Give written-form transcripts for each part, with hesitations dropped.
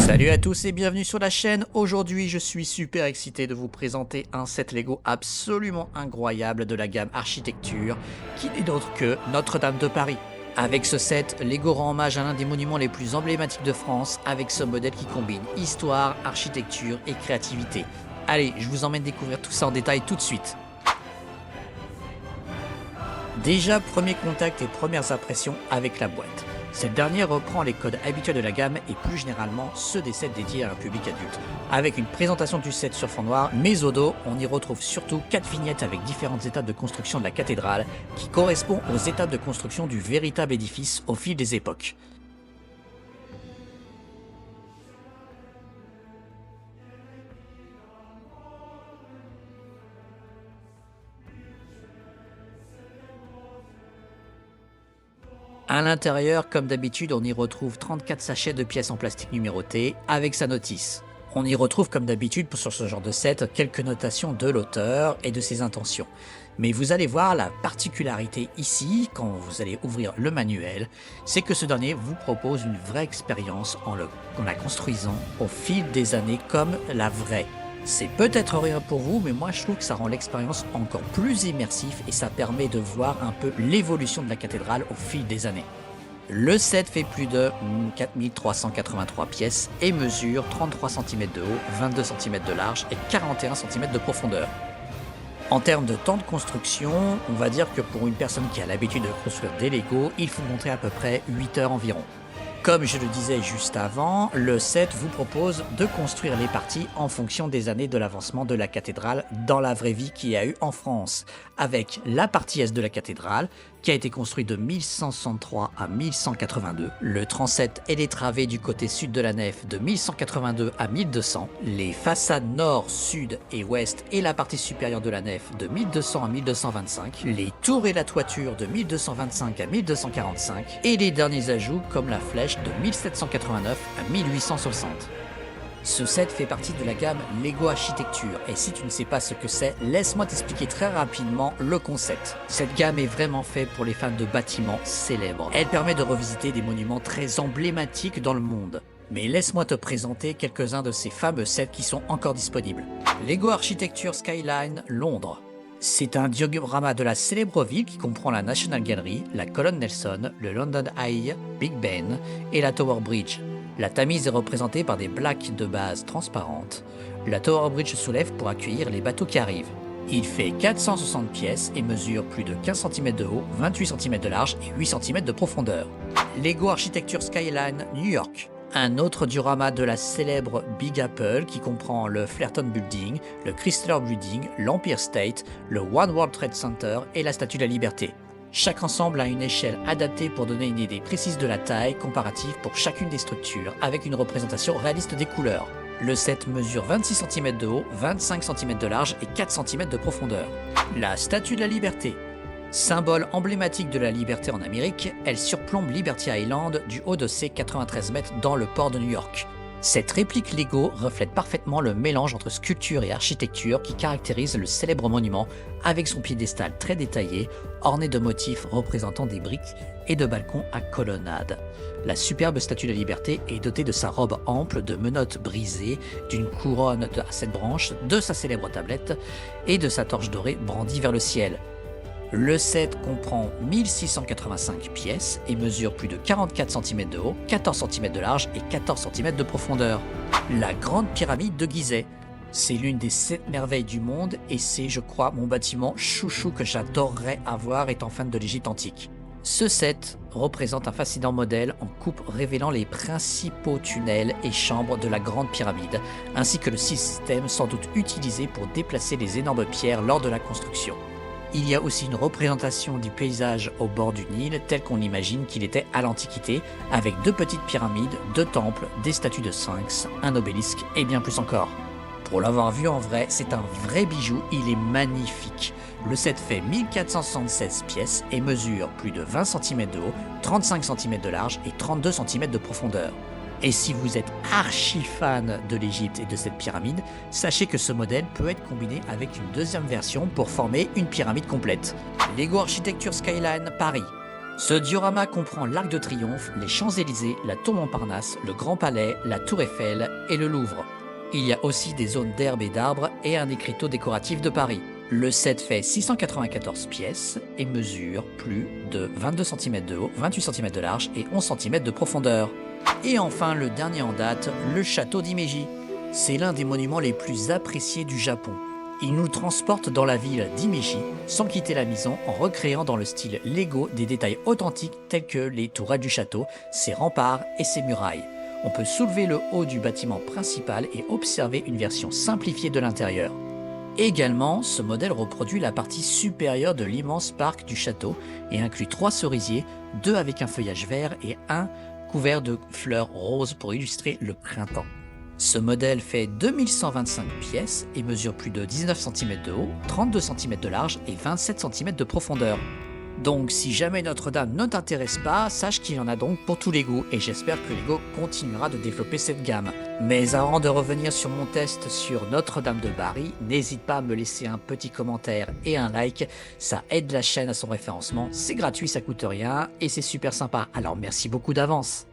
Salut à tous et bienvenue sur la chaîne. Aujourd'hui je suis super excité de vous présenter un set Lego absolument incroyable de la gamme architecture qui n'est d'autre que Notre-Dame de Paris. Avec ce set, Lego rend hommage à l'un des monuments les plus emblématiques de France avec ce modèle qui combine histoire, architecture et créativité. Allez, je vous emmène découvrir tout ça en détail tout de suite. Déjà, premier contact et premières impressions avec la boîte. Cette dernière reprend les codes habituels de la gamme et plus généralement ceux des sets dédiés à un public adulte. Avec une présentation du set sur fond noir, mais au dos, on y retrouve surtout 4 vignettes avec différentes étapes de construction de la cathédrale qui correspondent aux étapes de construction du véritable édifice au fil des époques. À l'intérieur, comme d'habitude, on y retrouve 34 sachets de pièces en plastique numérotées avec sa notice. On y retrouve comme d'habitude sur ce genre de set quelques notations de l'auteur et de ses intentions. Mais vous allez voir la particularité ici, quand vous allez ouvrir le manuel, c'est que ce dernier vous propose une vraie expérience en la construisant au fil des années comme la vraie. C'est peut-être rien pour vous, mais moi je trouve que ça rend l'expérience encore plus immersive et ça permet de voir un peu l'évolution de la cathédrale au fil des années. Le set fait plus de 4383 pièces et mesure 33 cm de haut, 22 cm de large et 41 cm de profondeur. En termes de temps de construction, on va dire que pour une personne qui a l'habitude de construire des Lego, il faut monter à peu près 8 heures environ. Comme je le disais juste avant, le set vous propose de construire les parties en fonction des années de l'avancement de la cathédrale dans la vraie vie qu'il y a eu en France, avec la partie est de la cathédrale qui a été construite de 1163 à 1182, le transept et les travées du côté sud de la nef de 1182 à 1200, les façades nord, sud et ouest et la partie supérieure de la nef de 1200 à 1225, les tours et la toiture de 1225 à 1245 et les derniers ajouts comme la flèche de 1789 à 1860. Ce set fait partie de la gamme Lego Architecture et si tu ne sais pas ce que c'est, laisse-moi t'expliquer très rapidement le concept. Cette gamme est vraiment faite pour les fans de bâtiments célèbres. Elle permet de revisiter des monuments très emblématiques dans le monde. Mais laisse-moi te présenter quelques-uns de ces fameux sets qui sont encore disponibles. Lego Architecture Skyline Londres. C'est un diorama de la célèbre ville qui comprend la National Gallery, la colonne Nelson, le London Eye, Big Ben et la Tower Bridge. La Tamise est représentée par des plaques de base transparentes. La Tower Bridge se soulève pour accueillir les bateaux qui arrivent. Il fait 460 pièces et mesure plus de 15 cm de haut, 28 cm de large et 8 cm de profondeur. Lego Architecture Skyline New York. Un autre diorama de la célèbre Big Apple qui comprend le Fullerton Building, le Chrysler Building, l'Empire State, le One World Trade Center et la Statue de la Liberté. Chaque ensemble a une échelle adaptée pour donner une idée précise de la taille comparative pour chacune des structures, avec une représentation réaliste des couleurs. Le set mesure 26 cm de haut, 25 cm de large et 4 cm de profondeur. La Statue de la Liberté. Symbole emblématique de la liberté en Amérique, elle surplombe Liberty Island du haut de ses 93 mètres dans le port de New York. Cette réplique Lego reflète parfaitement le mélange entre sculpture et architecture qui caractérise le célèbre monument avec son piédestal très détaillé, orné de motifs représentant des briques et de balcons à colonnades. La superbe statue de la Liberté est dotée de sa robe ample de menottes brisées, d'une couronne à 7 branches, de sa célèbre tablette et de sa torche dorée brandie vers le ciel. Le set comprend 1685 pièces et mesure plus de 44 cm de haut, 14 cm de large et 14 cm de profondeur. La Grande Pyramide de Gizeh. C'est l'une des 7 merveilles du monde et c'est, je crois, mon bâtiment chouchou que j'adorerais avoir étant fan de l'Égypte antique. Ce set représente un fascinant modèle en coupe révélant les principaux tunnels et chambres de la Grande Pyramide, ainsi que le système sans doute utilisé pour déplacer les énormes pierres lors de la construction. Il y a aussi une représentation du paysage au bord du Nil tel qu'on imagine qu'il était à l'Antiquité, avec 2 petites pyramides, 2 temples, des statues de sphinx, un obélisque et bien plus encore. Pour l'avoir vu en vrai, c'est un vrai bijou, il est magnifique. Le set fait 1476 pièces et mesure plus de 20 cm de haut, 35 cm de large et 32 cm de profondeur. Et si vous êtes archi fan de l'Égypte et de cette pyramide, sachez que ce modèle peut être combiné avec une deuxième version pour former une pyramide complète. Lego Architecture Skyline Paris. Ce diorama comprend l'Arc de Triomphe, les Champs-Élysées, la Tour Montparnasse, le Grand Palais, la Tour Eiffel et le Louvre. Il y a aussi des zones d'herbe et d'arbres et un écriteau décoratif de Paris. Le set fait 694 pièces et mesure plus de 22 cm de haut, 28 cm de large et 11 cm de profondeur. Et enfin, le dernier en date, le château d'Himeji. C'est l'un des monuments les plus appréciés du Japon. Il nous transporte dans la ville d'Himeji sans quitter la maison en recréant dans le style Lego des détails authentiques tels que les tourelles du château, ses remparts et ses murailles. On peut soulever le haut du bâtiment principal et observer une version simplifiée de l'intérieur. Également, ce modèle reproduit la partie supérieure de l'immense parc du château et inclut 3 cerisiers, 2 avec un feuillage vert et 1 couvert de fleurs roses pour illustrer le printemps. Ce modèle fait 2125 pièces et mesure plus de 19 cm de haut, 32 cm de large et 27 cm de profondeur. Donc si jamais Notre-Dame ne t'intéresse pas, sache qu'il y en a donc pour tous les goûts et j'espère que Lego continuera de développer cette gamme. Mais avant de revenir sur mon test sur Notre-Dame de Paris, n'hésite pas à me laisser un petit commentaire et un like, ça aide la chaîne à son référencement, c'est gratuit, ça coûte rien et c'est super sympa, alors merci beaucoup d'avance.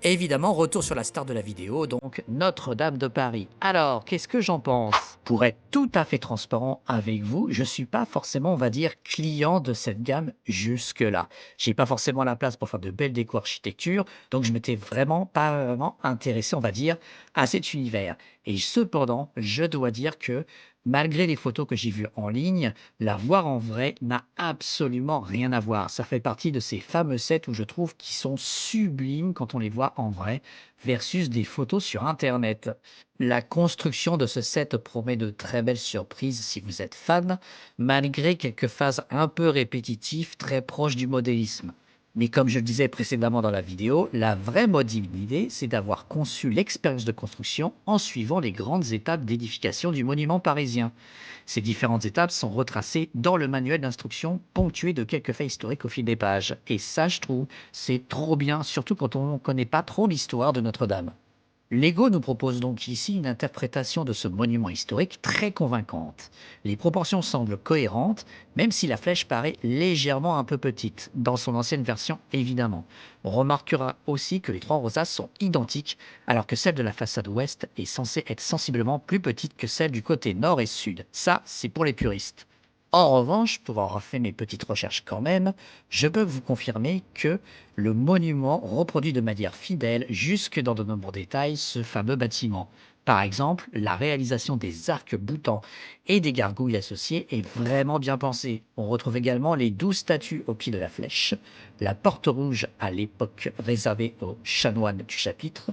Évidemment, retour sur la star de la vidéo, donc Notre-Dame de Paris. Alors, qu'est-ce que j'en pense? Pour être tout à fait transparent avec vous, je suis pas forcément, on va dire, client de cette gamme jusque-là. J'ai pas forcément la place pour faire de belles décos architecture, donc je m'étais vraiment pas vraiment intéressé, on va dire, à cet univers. Et cependant, je dois dire que malgré les photos que j'ai vues en ligne, la voir en vrai n'a absolument rien à voir. Ça fait partie de ces fameux sets où je trouve qu'ils sont sublimes quand on les voit en vrai versus des photos sur internet. La construction de ce set promet de très belles surprises si vous êtes fan, malgré quelques phases un peu répétitives très proches du modélisme. Mais comme je le disais précédemment dans la vidéo, la vraie modernité, c'est d'avoir conçu l'expérience de construction en suivant les grandes étapes d'édification du monument parisien. Ces différentes étapes sont retracées dans le manuel d'instruction, ponctué de quelques faits historiques au fil des pages. Et ça, je trouve, c'est trop bien, surtout quand on ne connaît pas trop l'histoire de Notre-Dame. Lego nous propose donc ici une interprétation de ce monument historique très convaincante. Les proportions semblent cohérentes, même si la flèche paraît légèrement un peu petite, dans son ancienne version évidemment. On remarquera aussi que les 3 rosaces sont identiques, alors que celle de la façade ouest est censée être sensiblement plus petite que celle du côté nord et sud. Ça, c'est pour les puristes. En revanche, pour avoir fait mes petites recherches quand même, je peux vous confirmer que le monument reproduit de manière fidèle, jusque dans de nombreux détails, ce fameux bâtiment. Par exemple, la réalisation des arcs boutants et des gargouilles associées est vraiment bien pensée. On retrouve également les 12 statues au pied de la flèche, la porte rouge à l'époque réservée aux chanoines du chapitre,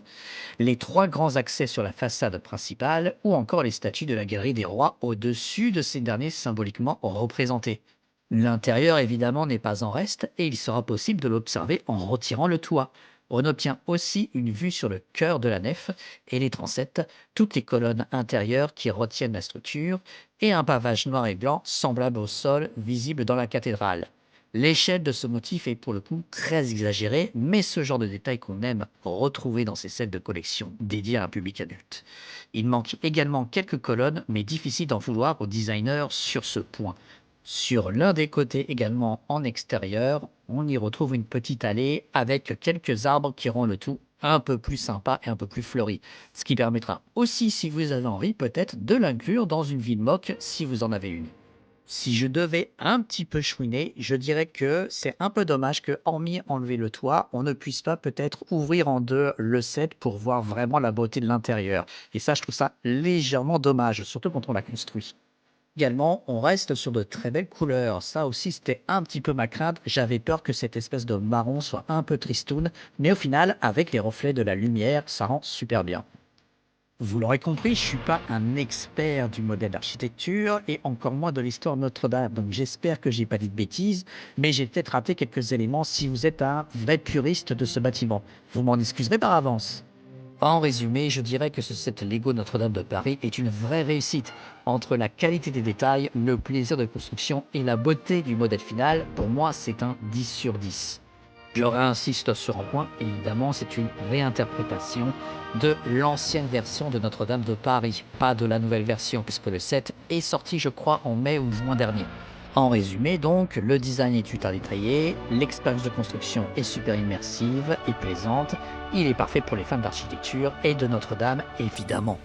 les 3 grands accès sur la façade principale ou encore les statues de la galerie des rois au-dessus de ces derniers symboliquement représentés. L'intérieur évidemment n'est pas en reste et il sera possible de l'observer en retirant le toit. On obtient aussi une vue sur le cœur de la nef et les transepts, toutes les colonnes intérieures qui retiennent la structure et un pavage noir et blanc semblable au sol visible dans la cathédrale. L'échelle de ce motif est pour le coup très exagérée, mais ce genre de détail qu'on aime retrouver dans ces sets de collection dédiés à un public adulte. Il manque également quelques colonnes, mais difficile d'en vouloir aux designers sur ce point. Sur l'un des côtés également en extérieur, on y retrouve une petite allée avec quelques arbres qui rendent le tout un peu plus sympa et un peu plus fleuri. Ce qui permettra aussi, si vous avez envie, peut-être de l'inclure dans une ville moque si vous en avez une. Si je devais un petit peu chouiner, je dirais que c'est un peu dommage que, hormis enlever le toit, on ne puisse pas peut-être ouvrir en deux le set pour voir vraiment la beauté de l'intérieur. Et ça, je trouve ça légèrement dommage, surtout quand on l'a construit. Également, on reste sur de très belles couleurs. Ça aussi, c'était un petit peu ma crainte. J'avais peur que cette espèce de marron soit un peu tristoun, mais au final, avec les reflets de la lumière, ça rend super bien. Vous l'aurez compris, je suis pas un expert du modèle d'architecture et encore moins de l'histoire de Notre-Dame. Donc j'espère que j'ai pas dit de bêtises, mais j'ai peut-être raté quelques éléments si vous êtes un vrai puriste de ce bâtiment. Vous m'en excuserez par avance. En résumé, je dirais que ce set Lego Notre-Dame de Paris est une vraie réussite. Entre la qualité des détails, le plaisir de construction et la beauté du modèle final, pour moi c'est un 10 sur 10. Je réinsiste sur un point, évidemment, c'est une réinterprétation de l'ancienne version de Notre-Dame de Paris, pas de la nouvelle version, puisque le set est sorti, je crois, en mai ou juin dernier. En résumé donc, le design est ultra détaillé, l'expérience de construction est super immersive et plaisante, il est parfait pour les fans d'architecture et de Notre-Dame évidemment.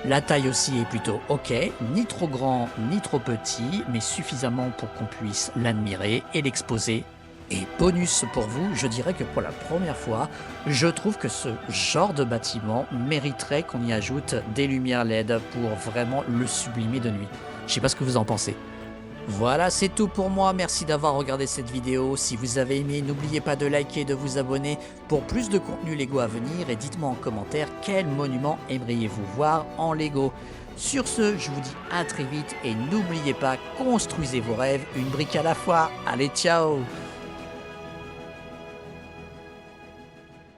La taille aussi est plutôt ok, ni trop grand ni trop petit, mais suffisamment pour qu'on puisse l'admirer et l'exposer. Et bonus pour vous, je dirais que pour la première fois, je trouve que ce genre de bâtiment mériterait qu'on y ajoute des lumières LED pour vraiment le sublimer de nuit. Je sais pas ce que vous en pensez. Voilà, c'est tout pour moi. Merci d'avoir regardé cette vidéo. Si vous avez aimé, n'oubliez pas de liker et de vous abonner pour plus de contenu Lego à venir. Et dites-moi en commentaire quel monument aimeriez-vous voir en Lego. Sur ce, je vous dis à très vite et n'oubliez pas, construisez vos rêves une brique à la fois. Allez, ciao!